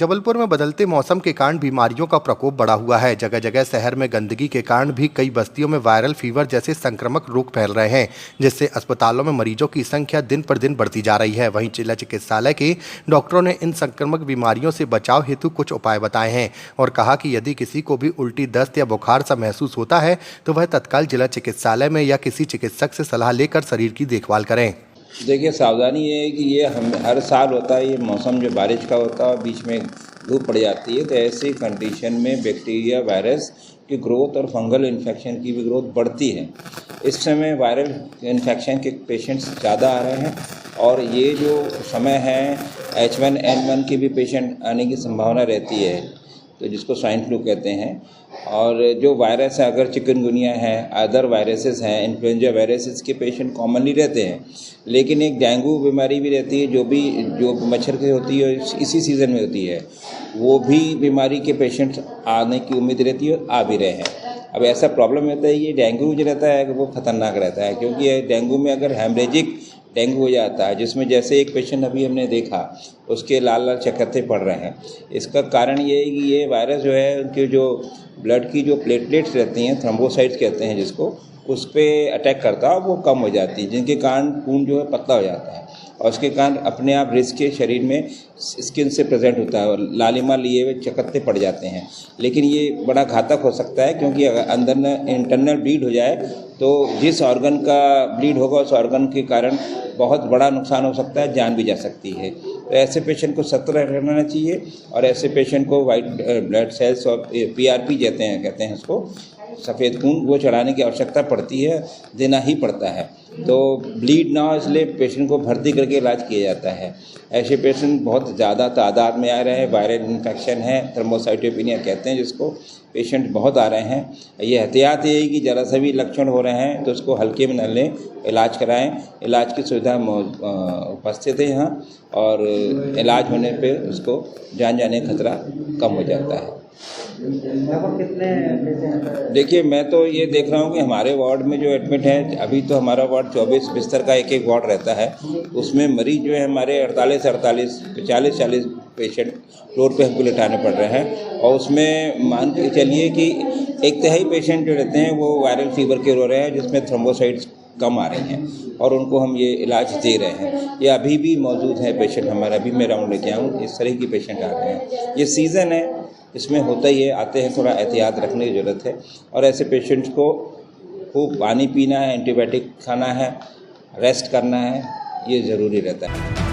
जबलपुर में बदलते मौसम के कारण बीमारियों का प्रकोप बढ़ा हुआ है। जगह जगह शहर में गंदगी के कारण भी कई बस्तियों में वायरल फीवर जैसे संक्रामक रोग फैल रहे हैं, जिससे अस्पतालों में मरीजों की संख्या दिन पर दिन बढ़ती जा रही है। वहीं जिला चिकित्सालय के डॉक्टरों ने इन संक्रामक बीमारियों से बचाव हेतु कुछ उपाय बताए हैं और कहा कि यदि किसी को भी उल्टी, दस्त या बुखार सा महसूस होता है तो वह तत्काल जिला चिकित्सालय में या किसी चिकित्सक से सलाह लेकर शरीर की देखभाल करें। देखिए, सावधानी ये है कि ये हम हर साल होता है। ये मौसम जो बारिश का होता है, बीच में धूप पड़ जाती है, तो ऐसी कंडीशन में बैक्टीरिया, वायरस की ग्रोथ और फंगल इन्फेक्शन की भी ग्रोथ बढ़ती है। इस समय वायरल इन्फेक्शन के पेशेंट्स ज़्यादा आ रहे हैं और ये जो समय है H1N1 के भी पेशेंट आने की संभावना रहती है, तो जिसको स्वाइन फ्लू कहते हैं। और जो वायरस है, अगर चिकनगुनिया है, अदर वायरसेस हैं, इन्फ्लुएंजा वायरसेस के पेशेंट कॉमनली रहते हैं, लेकिन एक डेंगू बीमारी भी रहती है जो मच्छर की होती है, इसी सीज़न में होती है। वो भी बीमारी के पेशेंट्स आने की उम्मीद रहती है और आ भी रहे हैं। अब ऐसा प्रॉब्लम होता है, ये डेंगू जो रहता है वो ख़तरनाक रहता है, क्योंकि डेंगू में अगर हेमरेजिक डेंगू हो जाता है, जिसमें जैसे एक पेशेंट अभी हमने देखा, उसके लाल लाल चकत्ते पड़ रहे हैं। इसका कारण ये है कि ये वायरस जो है, उनके जो ब्लड की जो प्लेटलेट्स रहती हैं, थ्रोम्बोसाइट्स कहते हैं जिसको, उस पर अटैक करता है, वो कम हो जाती है, जिनके कारण खून जो है पतला हो जाता है और उसके कारण अपने आप रिस्क के शरीर में स्किन से प्रेजेंट होता है और लालिमा लिए हुए चकत्ते पड़ जाते हैं। लेकिन ये बड़ा घातक हो सकता है, क्योंकि अगर अंदर न इंटरनल ब्लीड हो जाए तो जिस ऑर्गन का ब्लीड होगा उस ऑर्गन के कारण बहुत बड़ा नुकसान हो सकता है, जान भी जा सकती है। तो ऐसे पेशेंट को सतर्क रहना चाहिए और ऐसे पेशेंट को वाइट ब्लड सेल्स और PRP कहते हैं उसको, सफ़ेद खून, वो चढ़ाने की आवश्यकता पड़ती है, देना ही पड़ता है। तो ब्लीड ना हो इसलिए पेशेंट को भर्ती करके इलाज किया जाता है। ऐसे पेशेंट बहुत ज़्यादा तादाद में आ रहे हैं, वायरल इन्फेक्शन है, थ्रोम्बोसाइटोपेनिया कहते हैं जिसको, पेशेंट बहुत आ रहे हैं। ये एहतियात ये है कि ज़रा सा भी लक्षण हो रहे हैं तो उसको हल्के में न लें, इलाज कराएं। इलाज की सुविधा उपस्थित है यहाँ और इलाज होने पे उसको जान जाने का खतरा कम हो जाता है। देखिए, मैं तो ये देख रहा हूँ कि हमारे वार्ड में जो एडमिट हैं, अभी तो हमारा वार्ड 24 बिस्तर का एक वार्ड रहता है, उसमें मरीज जो है हमारे 40 पेशेंट फ्लोर पे हमको लिटाने पड़ रहे हैं और उसमें मान के चलिए कि 1/3 पेशेंट जो रहते हैं वो वायरल फीवर के रो रहे हैं, जिसमें थ्रोम्बोसाइट्स कम आ रही हैं और उनको हम ये इलाज दे रहे हैं। ये अभी भी मौजूद है पेशेंट हमारा, अभी मैं राउंड लेके आऊँ, इस तरह की पेशेंट आ रहे हैं। ये सीज़न है, इसमें होता ही है, आते हैं, थोड़ा एहतियात रखने की ज़रूरत है और ऐसे पेशेंट्स को खूब पानी पीना है, एंटीबायोटिक खाना है, रेस्ट करना है, ये ज़रूरी रहता है।